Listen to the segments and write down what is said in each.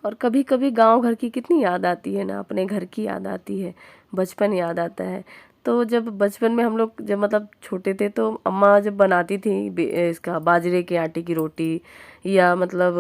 और कभी कभी गांव घर की कितनी याद आती है ना, अपने घर की याद आती है, बचपन याद आता है। तो जब बचपन में हम लोग जब मतलब छोटे थे तो अम्मा जब बनाती थी इसका बाजरे के आटे की रोटी, या मतलब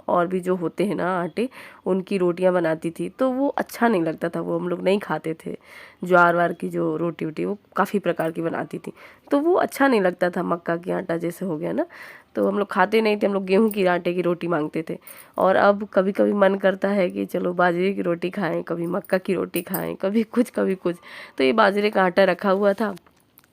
और भी जो होते हैं ना आटे, उनकी रोटियां बनाती थी, तो वो अच्छा नहीं लगता था, वो हम लोग नहीं खाते थे। ज्वार वार की जो रोटी वोटी वो काफ़ी प्रकार की बनाती थी, तो वो अच्छा नहीं लगता था। मक्का की आटा जैसे हो गया ना, तो हम लोग खाते नहीं थे, हम लोग गेहूं की आटे की रोटी मांगते थे। और अब कभी कभी मन करता है कि चलो बाजरे की रोटी खाएं, कभी मक्का की रोटी खाएं, कभी कुछ कभी कुछ। तो ये बाजरे का आटा रखा हुआ था,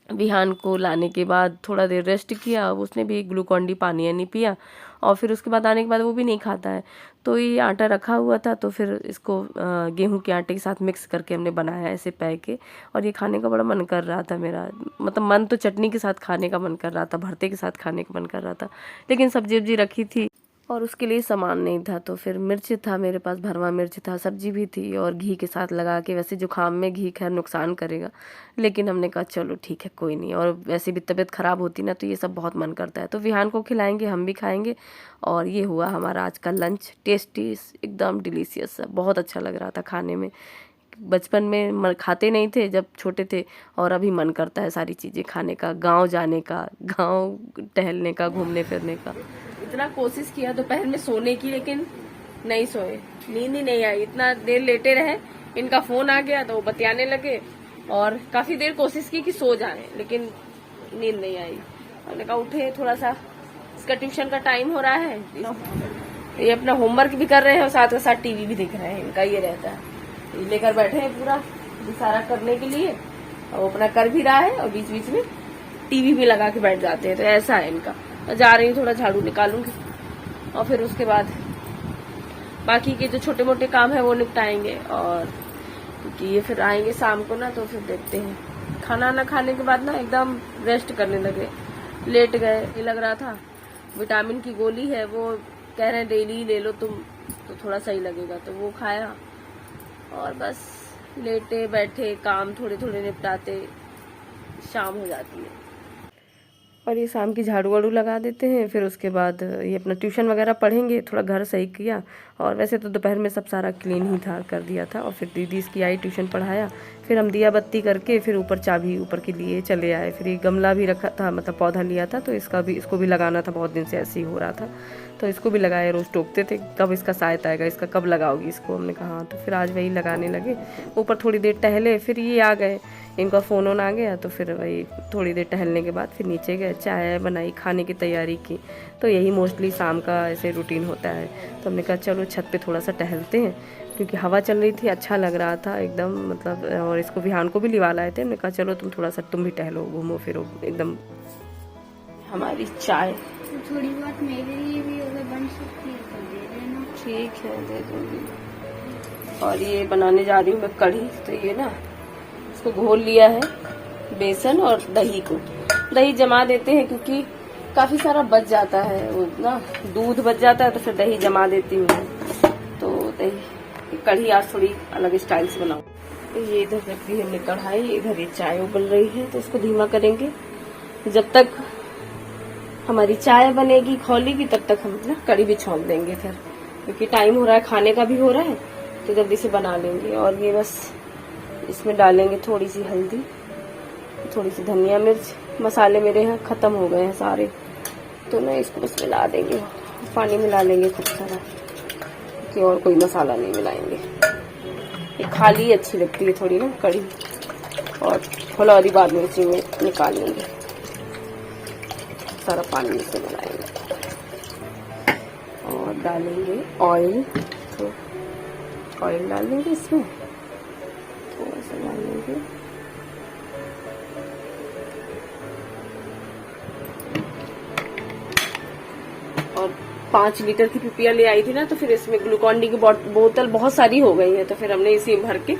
बिहान को लाने के बाद थोड़ा देर रेस्ट किया, अब उसने भी ग्लूकॉन डी पानी नहीं पिया, और फिर उसके बाद आने के बाद वो भी नहीं खाता है। तो ये आटा रखा हुआ था, तो फिर इसको गेहूं के आटे के साथ मिक्स करके हमने बनाया ऐसे पै के, और ये खाने का बड़ा मन कर रहा था मेरा। मतलब मन तो चटनी के साथ खाने का मन कर रहा था, भरते के साथ खाने का मन कर रहा था, लेकिन सब्जी वब्जी रखी थी और उसके लिए सामान नहीं था। तो फिर मिर्च था मेरे पास, भरवा मिर्च था, सब्जी भी थी, और घी के साथ लगा के। वैसे जुकाम में घी खैर नुकसान करेगा, लेकिन हमने कहा चलो ठीक है कोई नहीं। और वैसे भी तबीयत ख़राब होती ना, तो ये सब बहुत मन करता है। तो विहान को खिलाएंगे, हम भी खाएंगे। और ये हुआ हमारा आज का लंच, टेस्टी एकदम डिलीशियस, बहुत अच्छा लग रहा था खाने में। बचपन में खाते नहीं थे जब छोटे थे, और अभी मन करता है सारी चीज़ें खाने का, गांव जाने का, गांव टहलने का, घूमने फिरने का। इतना कोशिश किया दोपहर में सोने की, लेकिन नहीं सोए, नींद ही नहीं आई। इतना देर लेटे रहे, इनका फोन आ गया तो वो बतियाने लगे, और काफी देर कोशिश की कि सो जाए, लेकिन नींद नहीं आई। मैंने कहा उठे, थोड़ा सा इसका ट्यूशन का टाइम हो रहा है, ये अपना होमवर्क भी कर रहे हैं और साथ साथ टीवी भी देख रहे हैं, इनका ये रहता है। ये लेकर बैठे हैं पूरा सारा करने के लिए, और वो अपना कर भी रहा है, और बीच बीच में टीवी भी लगा के बैठ जाते हैं। तो ऐसा है इनका। जा रही हूँ, थोड़ा झाड़ू निकालूंगी, और फिर उसके बाद बाकी के जो छोटे मोटे काम है वो निपटाएंगे। और क्योंकि ये फिर आएंगे शाम को ना, तो फिर देखते हैं। खाना ना खाने के बाद ना एकदम रेस्ट करने लगे, लेट गए। ये लग रहा था विटामिन की गोली है, वो कह रहे हैं डेली ले लो तुम, तो थोड़ा सही लगेगा। तो वो खाया, और बस लेटे बैठे काम थोड़े थोड़े निपटाते शाम हो जाती है। और ये शाम की झाड़ू वाड़ू लगा देते हैं, फिर उसके बाद ये अपना ट्यूशन वगैरह पढ़ेंगे। थोड़ा घर सही किया, और वैसे तो दोपहर में सब सारा क्लीन ही था, कर दिया था। और फिर दीदी इसकी आई, ट्यूशन पढ़ाया, फिर हम दिया बत्ती करके फिर ऊपर चाबी ऊपर के लिए चले आए। फिर ये गमला भी रखा था, मतलब पौधा लिया था, तो इसको भी लगाना था, बहुत दिन से ऐसे ही हो रहा था, तो इसको भी लगाए। रोज़ टोकते थे कब इसका सायत आएगा, इसका कब लगाओगी इसको, हमने कहा हाँ। तो फिर आज वही लगाने लगे। ऊपर थोड़ी देर टहले, फिर ये आ गए, इनका फ़ोन ऑन आ गया, तो फिर वही थोड़ी देर टहलने के बाद फिर नीचे गए, चाय बनाई, खाने की तैयारी की। तो यही मोस्टली शाम का ऐसे रूटीन होता है। तो हमने कहा चलो छत पे थोड़ा सा टहलते हैं, क्योंकि हवा चल रही थी, अच्छा लग रहा था एकदम, मतलब। और इसको विहान को भी लिवा लाए थे, हमने कहा चलो तुम थोड़ा सा तुम भी टहलो, घूमो फिरो एकदम। हमारी चाय थोड़ी बहुत मेरे लिए भी अगर बन सकती है तो दे देना। ठीक है, दे दूँगी। और ये बनाने जा रही हूँ मैं कढ़ी। तो ये ना इसको घोल लिया है, बेसन और दही को। दही जमा देते हैं क्योंकि काफी सारा बच जाता है, वो ना दूध बच जाता है, तो फिर दही जमा देती हूँ। तो दही कढ़ी आज थोड़ी अलग स्टाइल से बनाऊँ। ये इधर रख दी हमने कढ़ाई, इधर ये चाय उबल रही है, तो इसको धीमा करेंगे। जब तक हमारी चाय बनेगी खौलेगी, तब तक हम ना कढ़ी भी छौंक देंगे फिर, क्योंकि टाइम हो रहा है, खाने का भी हो रहा है, तो जल्दी से बना लेंगे। और ये बस इसमें डालेंगे थोड़ी सी हल्दी, थोड़ी सी धनिया मिर्च। मसाले मेरे यहाँ खत्म हो गए हैं सारे, तो ना इसको बस मिला देंगे, पानी मिला लेंगे खूब सारा, कि और कोई मसाला नहीं मिलाएंगे। ये खाली अच्छी लगती है थोड़ी ना कढ़ी, और फलौरी बाद में इसी में निकाल लेंगे, सारा पानी इसमें मिलाएंगे। और डालेंगे ऑयल, तो ऑयल डालेंगे इसमें, थोड़ा सा डालेंगे। और 5 लीटर की पिपिया ले आई थी ना, तो फिर इसमें ग्लूकॉन डी की बोतल बहुत सारी हो गई है, तो फिर हमने इसी भर के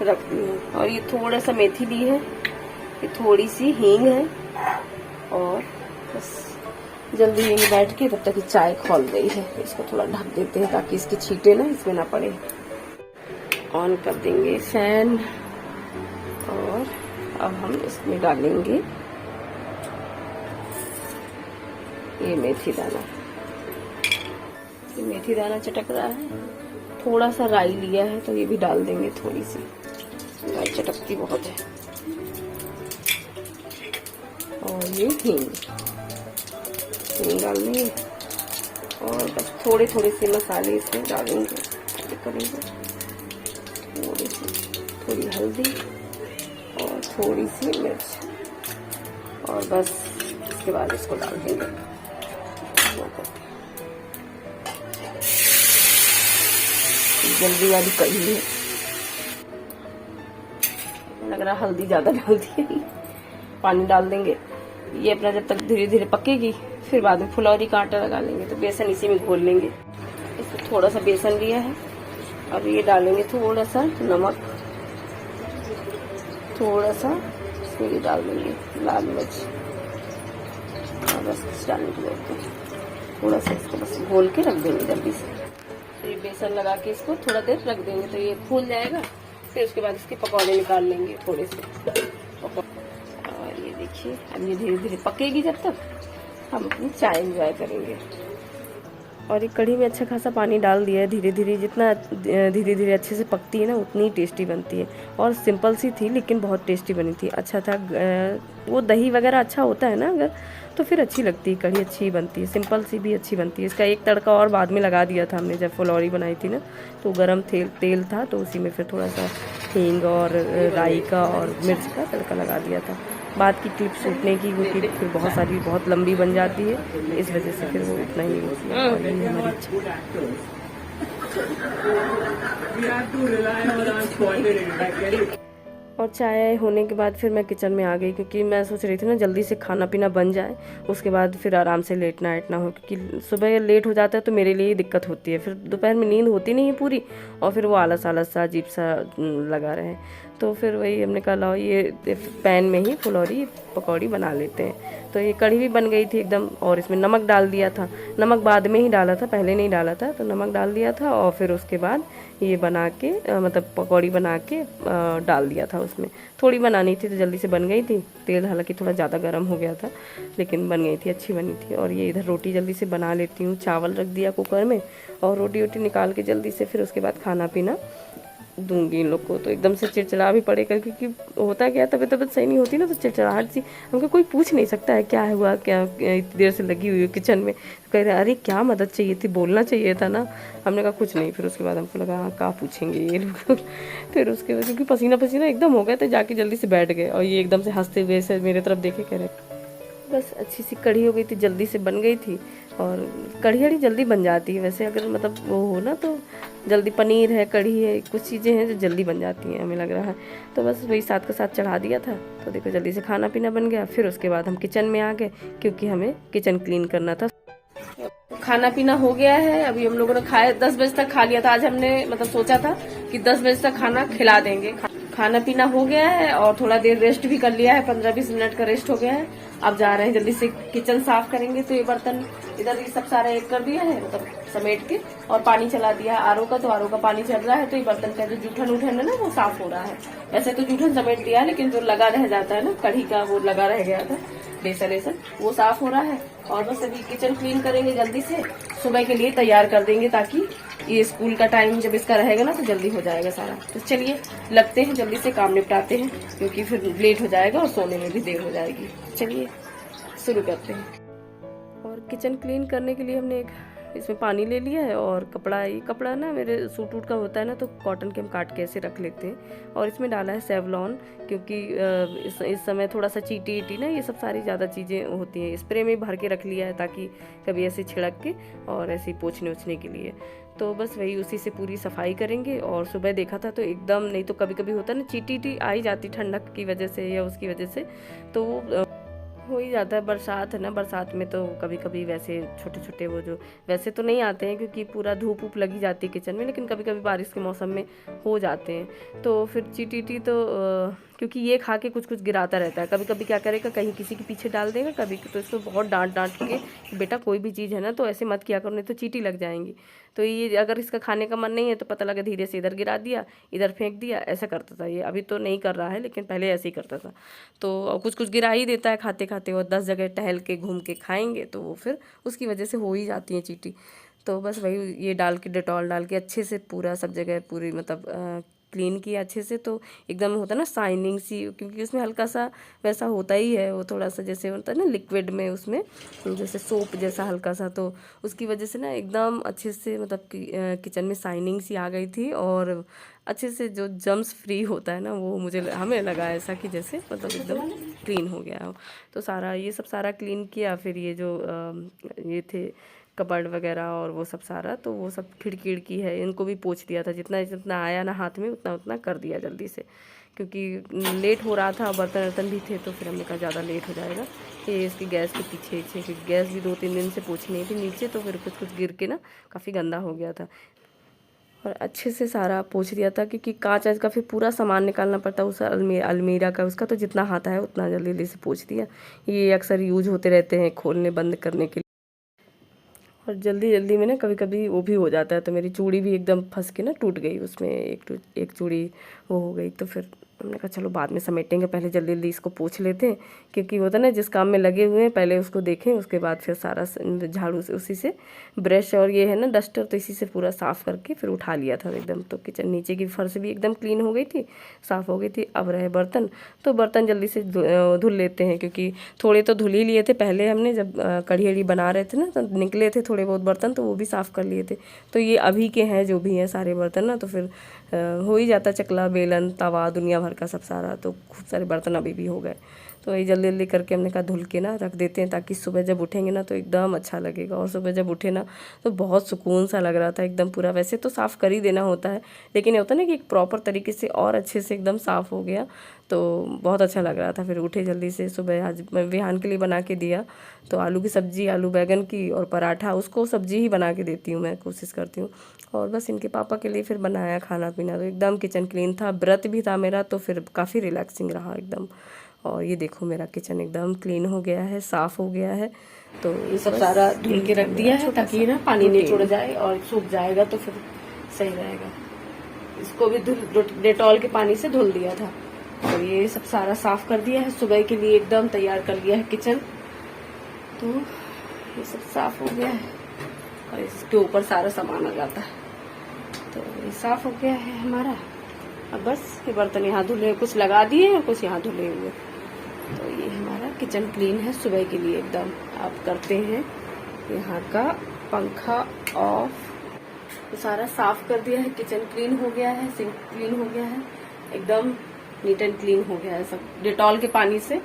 रख दी है। और ये थोड़ा सा मेथी ली है, ये थोड़ी सी हींग है, और बस जल्दी यही बैठ के तब तक की चाय खौल गई है। इसको थोड़ा ढक देते हैं ताकि इसकी छींटे ना इसमें ना पड़े। ऑन कर देंगे फैन, और अब हम इसमें डालेंगे ये मेथी दाना। ये मेथी दाना चटक रहा है, थोड़ा सा राई लिया है तो ये भी डाल देंगे, थोड़ी सी राई चटकती बहुत है। और ये हींग डाल देंगे और बस थोड़े थोड़े से मसाले इसमें डालेंगे, करेंगे। थोड़ी हल्दी और थोड़ी सी मिर्च और बस इसके बाद इसको डाल देंगे। जल्दी वाली कढ़ी है, लग रहा हल्दी ज्यादा डाल दी है। पानी डाल देंगे, ये अपना जब तक धीरे धीरे पकेगी फिर बाद में फुलौरी का आटा लगा लेंगे। तो बेसन इसी में घोल लेंगे। इसमें थोड़ा सा बेसन लिया है, अब ये डालेंगे थोड़ा सा नमक, थोड़ा सा इसमें ये डाल देंगे लाल मिर्च और बस डालने के लिए थोड़ा सा इसको बस घोल के रख देंगे जल्दी से। तो ये बेसन लगा के इसको थोड़ा देर रख देंगे तो ये फूल जाएगा। फिर उसके बाद इसके पकौड़े निकाल लेंगे थोड़े से। और ये देखिए अब ये धीरे धीरे पकेगी, जब तक हम अपनी चाय एंजॉय करेंगे। और ये कढ़ी में अच्छा खासा पानी डाल दिया है, धीरे धीरे जितना धीरे धीरे अच्छे से पकती है ना उतनी टेस्टी बनती है। और सिंपल सी थी लेकिन बहुत टेस्टी बनी थी, अच्छा था। वो दही वगैरह अच्छा होता है ना अगर, तो फिर अच्छी लगती है कढ़ी, अच्छी बनती है। सिंपल सी भी अच्छी बनती है। इसका एक तड़का और बाद में लगा दिया था हमने जब फुलौरी बनाई थी ना, तो गरम तेल था तो उसी में फिर थोड़ा सा हींग और राई का और मिर्च का तड़का लगा दिया था। बाद की क्लिप सूटने की वो क्लिप फिर बहुत सारी बहुत लंबी बन जाती है, इस वजह से फिर वो इतना ही होती है। और ये हमारी और चाय होने के बाद फिर मैं किचन में आ गई, क्योंकि मैं सोच रही थी ना जल्दी से खाना पीना बन जाए, उसके बाद फिर आराम से लेटना हो, क्योंकि सुबह लेट हो जाता है तो मेरे लिए ही दिक्कत होती है। फिर दोपहर में नींद होती नहीं है पूरी और फिर वो आलस आलस सा अजीब सा लगा रहे। तो फिर वही हमने कहा लाओ ये पैन में ही फुलौरी पकौड़ी बना लेते हैं। तो ये कढ़ी भी बन गई थी एकदम। और इसमें नमक डाल दिया था, नमक बाद में ही डाला था, पहले नहीं डाला था। तो नमक डाल दिया था और फिर उसके बाद ये बना के मतलब पकौड़ी बना के डाल दिया था उसमें। थोड़ी बनानी थी तो जल्दी से बन गई थी। तेल हालांकि थोड़ा ज़्यादा गर्म हो गया था लेकिन बन गई थी, अच्छी बनी थी। और ये इधर रोटी जल्दी से बना लेती हूँ, चावल रख दिया कुकर में और रोटी वोटी निकाल के जल्दी से फिर उसके बाद खाना पीना दूंगी इन लोग को। तो एकदम से चिड़चिड़ा भी पड़ेगा, क्योंकि होता क्या है तबीयत सही नहीं होती ना तो चिड़चिड़ाहट सी, हमको कोई पूछ नहीं सकता है क्या हुआ, क्या इतनी देर से लगी हुई है किचन में। तो कह रहे अरे क्या मदद चाहिए थी, बोलना चाहिए था ना। हमने कहा कुछ नहीं। फिर उसके बाद हमको लगा हाँ क्या पूछेंगे ये लोग। फिर उसके बाद क्योंकि पसीना पसीना एकदम हो गया तो जाके जल्दी से बैठ गए और ये एकदम से हंसते हुए से मेरे तरफ देखे कह रहे बस अच्छी सी कढ़ी हो गई थी, जल्दी से बन गई थी। और कढ़ी जल्दी बन जाती है वैसे, अगर मतलब वो हो ना तो जल्दी। पनीर है, कढ़ी है, कुछ चीज़ें हैं जो जल्दी बन जाती हैं हमें लग रहा है। तो बस वही साथ के साथ चढ़ा दिया था तो देखो जल्दी से खाना पीना बन गया। फिर उसके बाद हम किचन में आ गए क्योंकि हमें किचन क्लीन करना था। खाना पीना हो गया है, अभी हम लोगों ने खाया 10 बजे तक खा लिया था। आज हमने मतलब सोचा था कि 10 बजे तक खाना खिला देंगे। खाना पीना हो गया है और थोड़ा देर रेस्ट भी कर लिया है, 15-20 मिनट का रेस्ट हो गया है। अब जा रहे हैं जल्दी से किचन साफ करेंगे। तो ये बर्तन इधर ये सब सारा एक कर दिया है, मतलब समेट के, और पानी चला दिया है आरओ का। तो आरओ का पानी चल रहा है तो ये बर्तन का जो जूठन उठन है ना वो साफ हो रहा है। वैसे तो जूठन समेट दिया है लेकिन जो लगा रह जाता है ना कढ़ी का, वो लगा रह गया था बेसन, वो साफ हो रहा है। और बस अभी किचन क्लीन करेंगे जल्दी से, सुबह के लिए तैयार कर देंगे ताकि ये स्कूल का टाइम जब इसका रहेगा ना तो जल्दी हो जाएगा सारा। तो चलिए लगते हैं जल्दी से काम निपटाते हैं, क्योंकि फिर लेट हो जाएगा और सोने में भी देर हो जाएगी। चलिए शुरू करते हैं। और किचन क्लीन करने के लिए हमने एक इसमें पानी ले लिया है और कपड़ा, ये कपड़ा ना मेरे सूट वूट का होता है ना तो कॉटन के हम काट के ऐसे रख लेते हैं। और इसमें डाला है सेवलॉन, क्योंकि इस समय थोड़ा सा चीटी ईटी ना ये सब सारी ज़्यादा चीज़ें होती हैं। स्प्रे में भर के रख लिया है ताकि कभी ऐसे छिड़क के और ऐसे पोंछने ओछने के लिए। तो बस वही उसी से पूरी सफाई करेंगे। और सुबह देखा था तो एकदम, नहीं तो कभी कभी होता है ना चीटी ईटी आ ही जाती ठंडक की वजह से या उसकी वजह से, तो हो ही जाता है। बरसात है ना, बरसात में तो कभी कभी वैसे छोटे छोटे वो जो वैसे तो नहीं आते हैं क्योंकि पूरा धूप वूप लगी जाती है किचन में, लेकिन कभी कभी बारिश के मौसम में हो जाते हैं। तो फिर चीटी तो क्योंकि ये खा के कुछ कुछ गिराता रहता है, कभी कभी क्या करेगा कहीं किसी के पीछे डाल देगा, कभी तो इसको बहुत डांट के बेटा कोई भी चीज़ है ना तो ऐसे मत किया करो नहीं तो चीटी लग जाएंगी। तो ये अगर इसका खाने का मन नहीं है तो पता लगा धीरे से इधर गिरा दिया, इधर फेंक दिया, ऐसा करता था ये। अभी तो नहीं कर रहा है लेकिन पहले ऐसे ही करता था। तो कुछ कुछ गिरा ही देता है खाते खाते, और 10 जगह टहल के घूम के खाएंगे तो वो फिर उसकी वजह से हो ही जाती है चीटी। तो बस वही ये डाल के, डेटॉल डाल के अच्छे से पूरा सब जगह पूरी मतलब क्लीन किया अच्छे से। तो एकदम होता है ना शाइनिंग सी, क्योंकि उसमें हल्का सा वैसा होता ही है, वो थोड़ा सा जैसे होता है ना लिक्विड में, उसमें जैसे सोप जैसा हल्का सा, तो उसकी वजह से ना एकदम अच्छे से मतलब किचन में शाइनिंग सी आ गई थी। और अच्छे से जो जम्स फ्री होता है ना, वो हमें लगा ऐसा कि जैसे मतलब एकदम क्लीन हो गया हो। तो सारा ये सब सारा क्लीन किया। फिर ये जो ये थे कबर्ड वगैरह और वो सब सारा, तो वो सब खिड़की खिड़की है, इनको भी पोंछ दिया था। जितना जितना आया ना हाथ में उतना उतना कर दिया जल्दी से, क्योंकि लेट हो रहा था, बर्तन वर्तन भी थे, तो फिर हमने कहा ज़्यादा लेट हो जाएगा। ये इसकी गैस के पीछे क्योंकि गैस भी 2-3 दिन से पोंछनी थी नीचे, तो फिर कुछ कुछ गिर के ना काफ़ी गंदा हो गया था। और अच्छे से सारा पोंछ दिया था, क्योंकि कांच का फिर पूरा सामान निकालना पड़ता है उस अलमीरा का, उसका तो जितना हाथ है उतना जल्दी जल्दी से पोंछ दिया। ये अक्सर यूज होते रहते हैं खोलने बंद करने के लिए। और जल्दी जल्दी में ना कभी कभी वो भी हो जाता है, तो मेरी चूड़ी भी एकदम फंस के ना टूट गई, उसमें एक चूड़ी वो हो गई। तो फिर हमने कहा चलो बाद में समेटेंगे, पहले जल्दी जल्दी इसको पोंछ लेते हैं, क्योंकि होता है ना जिस काम में लगे हुए हैं पहले उसको देखें, उसके बाद फिर सारा झाड़ू से उसी से ब्रश और ये है ना डस्टर, तो इसी से पूरा साफ़ करके फिर उठा लिया था एकदम। तो किचन नीचे की फर्श भी एकदम क्लीन हो गई थी, साफ़ हो गई थी। अब रहे बर्तन, तो बर्तन जल्दी से धुल लेते हैं, क्योंकि थोड़े तो धुल ही लिए थे पहले हमने, जब कढ़ी अड़ी बना रहे थे ना, तो निकले थे थोड़े बहुत बर्तन, तो वो भी साफ़ कर लिए थे। तो ये अभी के हैं जो भी हैं सारे बर्तन ना, तो फिर हो ही जाता, चकला बेलन तवा दुनिया भर का सब सारा, तो खूब सारे बर्तन अभी भी हो गए। तो ये जल्दी जल्दी करके हमने कहा धुल के ना रख देते हैं, ताकि सुबह जब उठेंगे ना तो एकदम अच्छा लगेगा। और सुबह जब उठे ना तो बहुत सुकून सा लग रहा था एकदम पूरा। वैसे तो साफ़ कर ही देना होता है, लेकिन ये होता है ना कि एक प्रॉपर तरीके से और अच्छे से एकदम साफ़ हो गया, तो बहुत अच्छा लग रहा था। फिर उठे जल्दी से, सुबह आज मैं विहान के लिए बना के दिया, तो आलू की सब्ज़ी, आलू बैगन की और पराठा, उसको सब्ज़ी ही बना के देती हूँ मैं, कोशिश करती हूँ। और बस इनके पापा के लिए फिर बनाया खाना पीना। तो एकदम किचन क्लीन था, व्रत भी था मेरा, तो फिर काफ़ी रिलैक्सिंग रहा एकदम। और ये देखो मेरा किचन एकदम क्लीन हो गया है, साफ़ हो गया है। तो ये सब सारा धुल के रख दिया है, ताकि ये ना पानी नहीं छोड़ जाए, और सूख जाएगा तो फिर सही रहेगा। इसको भी डेटॉल के पानी से धुल दिया था। तो ये सब सारा साफ कर दिया है, सुबह के लिए एकदम तैयार कर लिया है किचन। तो ये सब साफ हो गया है, और इसके ऊपर सारा सामान आ जाता है। तो ये साफ हो गया है हमारा। अब बस ये बर्तन यहाँ धुले, कुछ लगा दिए और कुछ यहाँ धुले हुए। तो ये हमारा किचन क्लीन है सुबह के लिए एकदम। आप करते हैं यहाँ का पंखा ऑफ। तो सारा साफ कर दिया है, किचन क्लीन हो गया है, सिंक क्लीन हो गया है, एकदम नीट एंड क्लीन हो गया है सब डेटॉल के पानी से।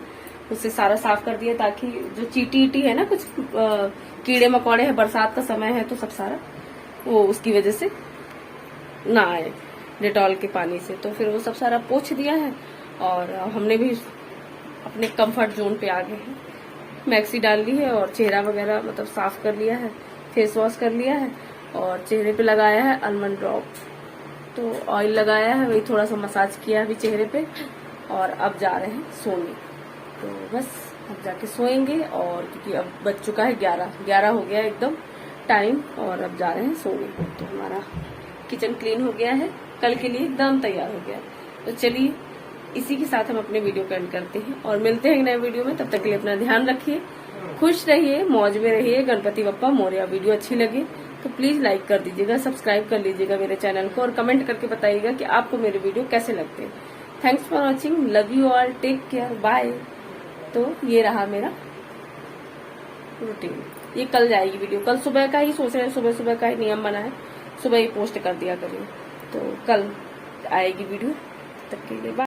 उससे सारा साफ कर दिया, ताकि जो चीटी है ना, कुछ कीड़े मकोड़े हैं, बरसात का समय है तो सब सारा वो उसकी वजह से ना आए डेटॉल के पानी से। तो फिर वो सब सारा पोंछ दिया है, और हमने भी अपने कंफर्ट जोन पे आ गए हैं। मैक्सी डाल ली है और चेहरा वगैरह मतलब साफ कर लिया है, फेस वॉश कर लिया है, और चेहरे पे लगाया है आलमंड ड्रॉप। तो ऑयल लगाया है, वही थोड़ा सा मसाज किया है अभी चेहरे पे, और अब जा रहे हैं सोने। तो बस अब जाके सोएंगे, और क्योंकि अब बज चुका है 11 हो गया एकदम टाइम, और अब जा रहे हैं सोने। तो हमारा किचन क्लीन हो गया है, कल के लिए एकदम तैयार हो गया। तो चलिए इसी के साथ हम अपने वीडियो को एंड करते हैं, और मिलते हैं नए वीडियो में। तब तक के लिए अपना ध्यान रखिए, खुश रहिए, मौज में रहिए। गणपति बप्पा मोरया। वीडियो अच्छी लगे तो प्लीज लाइक कर दीजिएगा, सब्सक्राइब कर लीजिएगा मेरे चैनल को, और कमेंट करके बताइएगा कि आपको मेरे वीडियो कैसे लगते हैं। Thanks for watching, love you all, take care, bye. तो ये रहा मेरा रूटीन। ये कल जाएगी वीडियो, कल सुबह का ही सोच रहे हैं, सुबह सुबह का ही नियम बना है, सुबह ही पोस्ट कर दिया करिए। तो कल आएगी वीडियो, तब तक के लिए बाय।